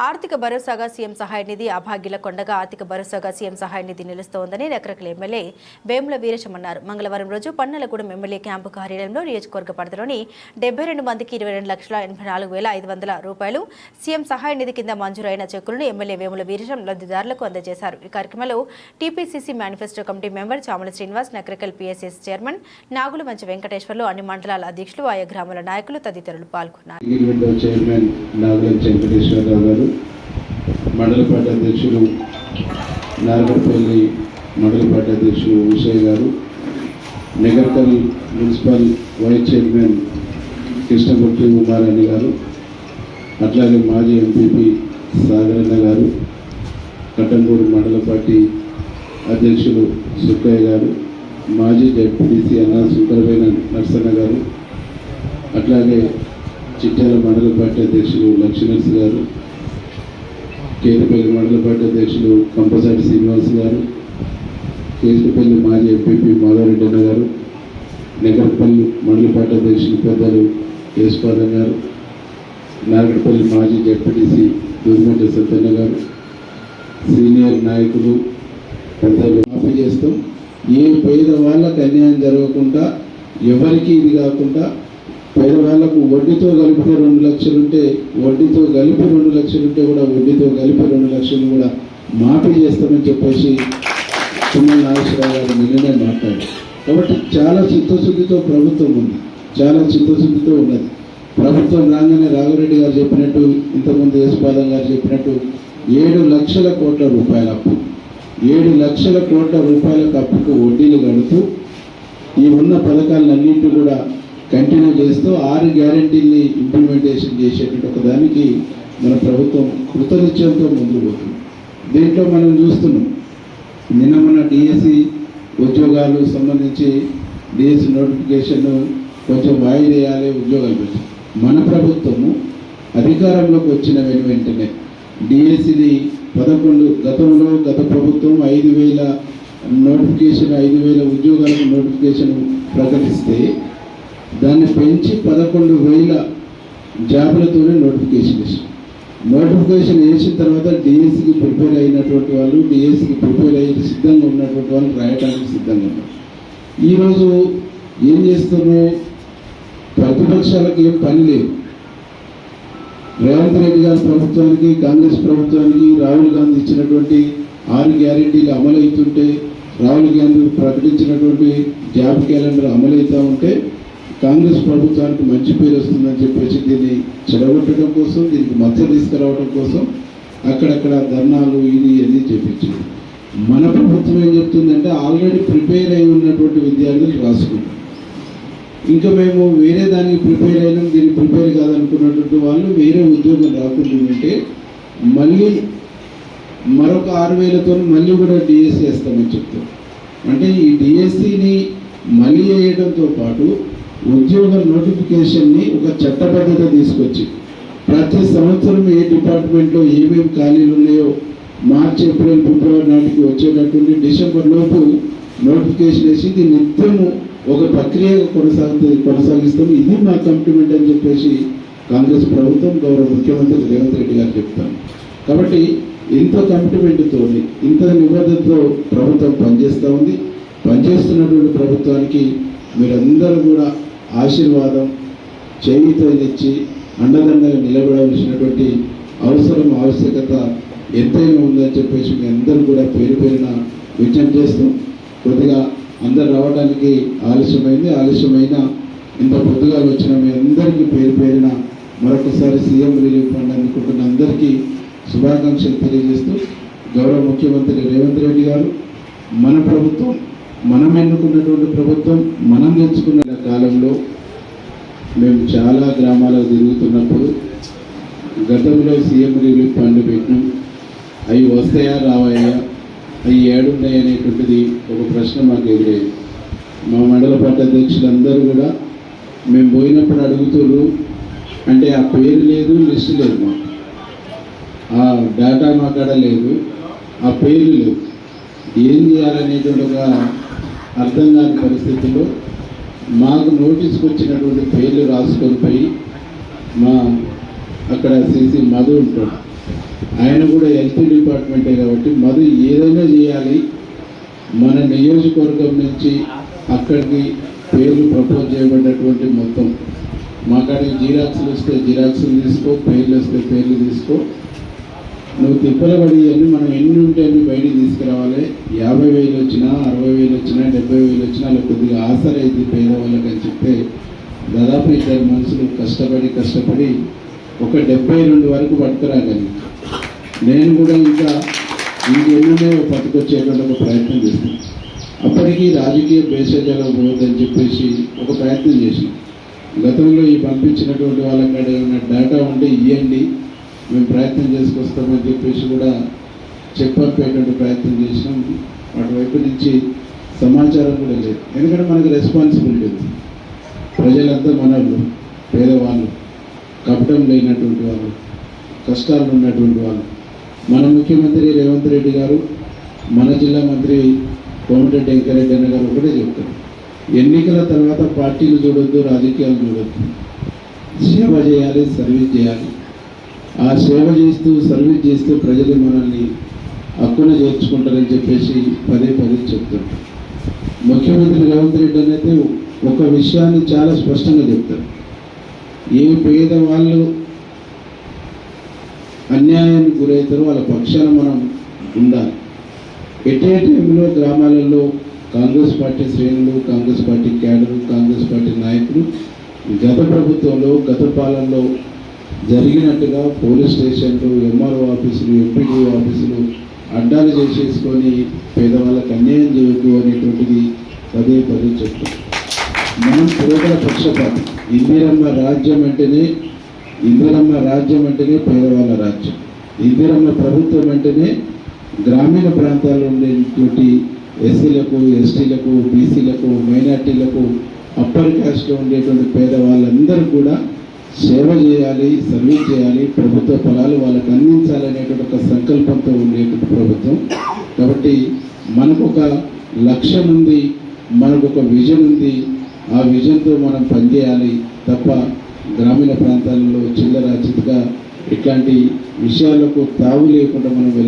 ఆర్థిక భరోసాగా సీఎం సహాయ నిధి అభాగ్యుల కొండగా ఆర్థిక భరోసాగా సీఎం సహాయ నిధి నిలుస్తోందని నకరకల ఎమ్మెల్యే వేముల వీరేశం అన్నారు. మంగళవారం రోజు పన్నలగూడెం ఎమ్మెల్యే క్యాంపు కార్యాలయంలో నియోజకవర్గ పరిధిలోని 72 మందికి 22,84,500 రూపాయలు సీఎం సహాయ నిధి కింద మంజూరైన చెక్కులను ఎమ్మెల్యే వేముల వీరేశం లబ్ధిదారులకు అందజేశారు. ఈ కార్యక్రమంలో TPCC manifesto committee member Chamala Srinivas, Nakrekal PSS chairman Nagulamanchi Venkateswarlu, అన్ని మండలాల అధ్యక్షులు, ఆయా గ్రామాల నాయకులు తదితరులు పాల్గొన్నారు. మండల పార్టీ అధ్యక్షులు నారగపల్లి మండల పార్టీ అధ్యక్షులు ఉషయ్య గారు, Nakrekal municipal vice chairman Krishnamurthy Umarani గారు, అట్లాగే మాజీ ఎంపీపీ సాగరన్న గారు, కట్టంగూడు మండల పార్టీ అధ్యక్షులు సుక్కయ్య గారు, మాజీ జడ్పీటీసీ అన్న సుంకరమైన నర్సన్న గారు, అట్లాగే చిట్యాల మండల పార్టీ అధ్యక్షులు లక్ష్మీనర్స్ గారు, కేతిపల్లి మండల పార్టీ అధ్యక్షులు కంపసాటి శ్రీనివాస్ గారు, కేతిపల్లి మాజీ ఎంపీపీ మాధవరెడ్డి అన్న గారు, నగరపల్లి మండల పార్టీ అధ్యక్షులు పెద్దలు యేసుపాదం గారు, నారగడపల్లి మాజీ జడ్పీటీసీ దూర్మంట సత్యన్న గారు, సీనియర్ నాయకులు పెద్దలు మాఫీ చేస్తాం. ఏ పేద వాళ్ళకు అన్యాయం జరగకుండా, ఎవరికి ఇది కాకుండా పేదవాళ్లకు వడ్డీతో కలిపి 2 లక్షలు ఉంటే వడ్డీతో కలిపి 2 లక్షలు ఉంటే కూడా వడ్డీతో కలిపి 2 లక్షలు కూడా మాఫీ చేస్తామని చెప్పేసి తుమ్మల నాగేశ్వరరావు గారు నిన్ననే మాట్లాడారు. కాబట్టి చాలా చిత్తశుద్ధితో ప్రభుత్వం ఉంది, చాలా చిత్తశుద్ధితో ఉన్నది. ప్రభుత్వం రాగానే రాఘవరెడ్డి గారు చెప్పినట్టు, ఇంతకుముందు యేసుపాదం గారు చెప్పినట్టు 7 లక్షల కోట్ల రూపాయల అప్పు, 7 లక్షల కోట్ల రూపాయలకు అప్పుకు వడ్డీలు కడుతూ ఈ ఉన్న పథకాలన్నింటినీ కూడా కంటిన్యూ చేస్తూ 6 గ్యారెంటీల్ని ఇంప్లిమెంటేషన్ చేసేటువంటి ఒక దానికి మన ప్రభుత్వం కృతనిశ్చయంతో ముందుకు పోతుంది. దీంట్లో మనం చూస్తున్నాం, నిన్న మన డిఎస్సి ఉద్యోగాలు సంబంధించి డిఎస్సి నోటిఫికేషన్ కొంచెం వాయిదేయాలి, ఉద్యోగాలు పెట్టి మన ప్రభుత్వము అధికారంలోకి వచ్చిన వెంటనే డిఎస్సిని 11 గతంలో గత ప్రభుత్వం 5,000 నోటిఫికేషన్ 5,000 ఉద్యోగాలకు నోటిఫికేషన్ ప్రకటిస్తే దాన్ని పెంచి 11,000 జాబులతోనే నోటిఫికేషన్ వేసాం. నోటిఫికేషన్ వేసిన తర్వాత డిఎస్సికి ప్రిపేర్ అయినటువంటి వాళ్ళు, డిఎస్సికి ప్రిపేర్ అయ్యి సిద్ధంగా ఉన్నటువంటి వాళ్ళు రాయడానికి సిద్ధంగా ఉన్నారు. ఈరోజు ఏం చేస్తున్నారు, ప్రతిపక్షాలకు ఏం పని లేదు. రేవంత్ రెడ్డి గారి ప్రభుత్వానికి, కాంగ్రెస్ ప్రభుత్వానికి రాహుల్ గాంధీ ఇచ్చినటువంటి 6 గ్యారెంటీలు అమలు అవుతుంటే, రాహుల్ గాంధీ ప్రకటించినటువంటి జాబ్ క్యాలెండర్ అమలవుతూ ఉంటే కాంగ్రెస్ ప్రభుత్వానికి మంచి పేరు వస్తుందని చెప్పేసి దీన్ని చెడగొట్టడం కోసం, దీనికి మచ్చ తీసుకురావడం కోసం అక్కడక్కడ ధర్నాలు ఇది అన్నీ చేపించింది. మన ప్రభుత్వం ఏం చెప్తుందంటే ఆల్రెడీ ప్రిపేర్ అయి ఉన్నటువంటి విద్యార్థులు రాసుకుంటారు, ఇంకా మేము వేరే దానికి ప్రిపేర్ అయినాం, దీనికి ప్రిపేర్ కాదనుకున్నటువంటి వాళ్ళు వేరే ఉద్యోగం రాకుంటుంటే మళ్ళీ మరొక 6,000తో మళ్ళీ కూడా డిఎస్సి వేస్తామని చెప్తారు. అంటే ఈ డిఎస్సిని మళ్ళీ వేయడంతో పాటు ఉద్యోగ నోటిఫికేషన్ని ఒక చట్టబద్ధత తీసుకొచ్చి ప్రతి సంవత్సరం ఏ డిపార్ట్మెంట్లో ఏమేమి ఖాళీలు ఉన్నాయో మార్చి, ఏప్రిల్, ఫిబ్రవరి నాటికి వచ్చేటటువంటి డిసెంబర్ లోపు నోటిఫికేషన్ వేసి ఇది నిత్యము ఒక ప్రక్రియగా కొనసాగిస్తాము. ఇది మా కమిట్మెంట్ అని చెప్పేసి కాంగ్రెస్ ప్రభుత్వం, గౌరవ ముఖ్యమంత్రి రేవంత్ రెడ్డి గారు చెప్తాను. కాబట్టి ఇంత కమిట్మెంట్తో, ఇంత నిబద్ధతతో ప్రభుత్వం పనిచేస్తూ ఉంది. పనిచేస్తున్నటువంటి ప్రభుత్వానికి మీరందరూ కూడా ఆశీర్వాదం, చేయూతనిచ్చి అండదండగా నిలబడవలసినటువంటి అవసరం, ఆవశ్యకత ఎంతైనా ఉందని చెప్పేసి మీ అందరూ కూడా పేరు పేరున విజ్ఞప్తి చేస్తాం. కొద్దిగా అందరు రావడానికి ఆలస్యమైన ఇంత పొద్దుగా వచ్చిన మీ అందరికీ పేరు పేరున మరొకసారి సీఎం రిలీఫ్ ఫండ్ అందుకుంటున్న అందరికీ శుభాకాంక్షలు తెలియజేస్తూ, గౌరవ ముఖ్యమంత్రి రేవంత్ రెడ్డి గారు, మన ప్రభుత్వం, మనం ఎన్నుకున్నటువంటి ప్రభుత్వం, మనం తెచ్చుకున్న కాలంలో మేము చాలా గ్రామాలకు తిరుగుతున్నప్పుడు గతంలో సీఎం రిలీఫ్ ఫండ్ పెట్టినాం, అవి వస్తాయా రావాయా, అవి ఏడున్నాయి అనేటువంటిది ఒక ప్రశ్న మాకు ఎదురయ్యింది. మా మండల పార్టీ అధ్యక్షులందరూ కూడా మేము పోయినప్పుడు అడుగుతున్నారు, అంటే ఆ పేరు లేదు, లిస్టు లేదు, మాకు ఆ డేటా మా కాడ లేదు, ఆ పేర్లు లేవు, ఏం చేయాలనేటువంటి ఒక అర్థం కాని పరిస్థితుల్లో మాకు నోటీస్కి వచ్చినటువంటి పేర్లు రాసుకొని పోయి మా అక్కడ సిసి మధు ఉంటాడు, ఆయన కూడా హెల్త్ డిపార్ట్మెంటే కాబట్టి మరి ఏదైనా చేయాలి. మన నియోజకవర్గం నుంచి అక్కడికి పేర్లు ప్రపోజ్ చేయబడినటువంటి మొత్తం మా కాడికి జిరాక్స్లు వస్తే జిరాక్స్లు తీసుకో, పేర్లు వస్తే పేర్లు తీసుకో, నువ్వు తిప్పలబడి అన్నీ మనం ఎన్ని ఉంటే అన్ని బయటికి తీసుకురావాలి. 50,000 వచ్చినా 60,000 వచ్చినా 70,000 వచ్చినా అలా కొద్దిగా ఆసరైంది పేదవాళ్ళకి అని చెప్తే దాదాపు 2 మనుషులు కష్టపడి ఒక 72 వరకు పట్టుకురాగలిగి నేను కూడా ఇంకా ఇంకెన్నో పట్టుకొచ్చేటువంటి ఒక ప్రయత్నం చేశాను. అప్పటికి రాజకీయ భేషజాలు పోవద్దని చెప్పేసి ఒక ప్రయత్నం చేసినాం. గతంలో ఈ పంపించినటువంటి వాళ్ళకి ఏమైనా డేటా ఉంటే ఇవ్వండి, మేము ప్రయత్నం చేసుకొస్తామని చెప్పేసి కూడా చెప్పేటువంటి ప్రయత్నం చేసినాం. వాటి వైపు నుంచి సమాచారం కూడా లేదు. ఎందుకంటే మనకు రెస్పాన్సిబిలిటీ ఉంది. ప్రజలంతా మనలు, పేదవాళ్ళు, కపటం లేనటువంటి వాళ్ళు, కష్టాలు ఉన్నటువంటి వాళ్ళు. మన ముఖ్యమంత్రి రేవంత్ రెడ్డి గారు, మన జిల్లా మంత్రి కోమటిరెడ్డి వెంకరెడ్డి అన్న గారు ఒకటే చెప్తారు, ఎన్నికల తర్వాత పార్టీలు చూడొద్దు, రాజకీయాలు చూడొద్దు, సేవ చేయాలి, సర్వీస్ చేయాలి. ఆ సేవ చేస్తూ సర్వీస్ చేస్తూ ప్రజలు మనల్ని హక్కున చేర్చుకుంటారని చెప్పేసి పదే చెప్తారు. ముఖ్యమంత్రి రేవంత్ రెడ్డి అనేది ఒక విషయాన్ని చాలా స్పష్టంగా చెప్తారు, ఏ పేదవాళ్ళు అన్యాయానికి గురవుతారో వాళ్ళ పక్షాన మనం ఉండాలి. ఎటే టైంలో గ్రామాలలో కాంగ్రెస్ పార్టీ శ్రేణులు, Congress party cadre, Congress party నాయకులు గత ప్రభుత్వంలో గత పాలనలో జరిగినట్టుగా పోలీస్ స్టేషన్లు, ఎంఆర్ఓ ఆఫీసులు, ఎంపీడీ ఆఫీసులు అడ్డాలు చేసేసుకొని పేదవాళ్ళకి అన్యాయం చేయొద్దు అనేటువంటిది పదే చెప్తాం. మనం పేదల పక్షపాతం. ఇందిరమ్మ రాజ్యం అంటేనే పేదవాళ్ళ రాజ్యం. ఇందిరమ్మ ప్రభుత్వం అంటేనే గ్రామీణ ప్రాంతాల్లో ఉండేటువంటి ఎస్సీలకు, ఎస్టీలకు, బీసీలకు, మైనార్టీలకు, అప్పర్ క్యాస్ట్లో ఉండేటువంటి పేదవాళ్ళందరూ కూడా సేవ చేయాలి, సర్వీస్ చేయాలి, ప్రభుత్వ ఫలాలు వాళ్ళకి అందించాలనేటువంటి ఒక సంకల్పంతో ఉండేటువంటి ప్రభుత్వం. కాబట్టి మనకు ఒక లక్ష్యం ఉంది, మనకు ఒక విజన్ ఉంది. ఆ విజన్తో మనం పనిచేయాలి తప్ప గ్రామీణ ప్రాంతాలలో చిల్లర చితక ఇట్లాంటి విషయాలకు తావు లేకుండా మనం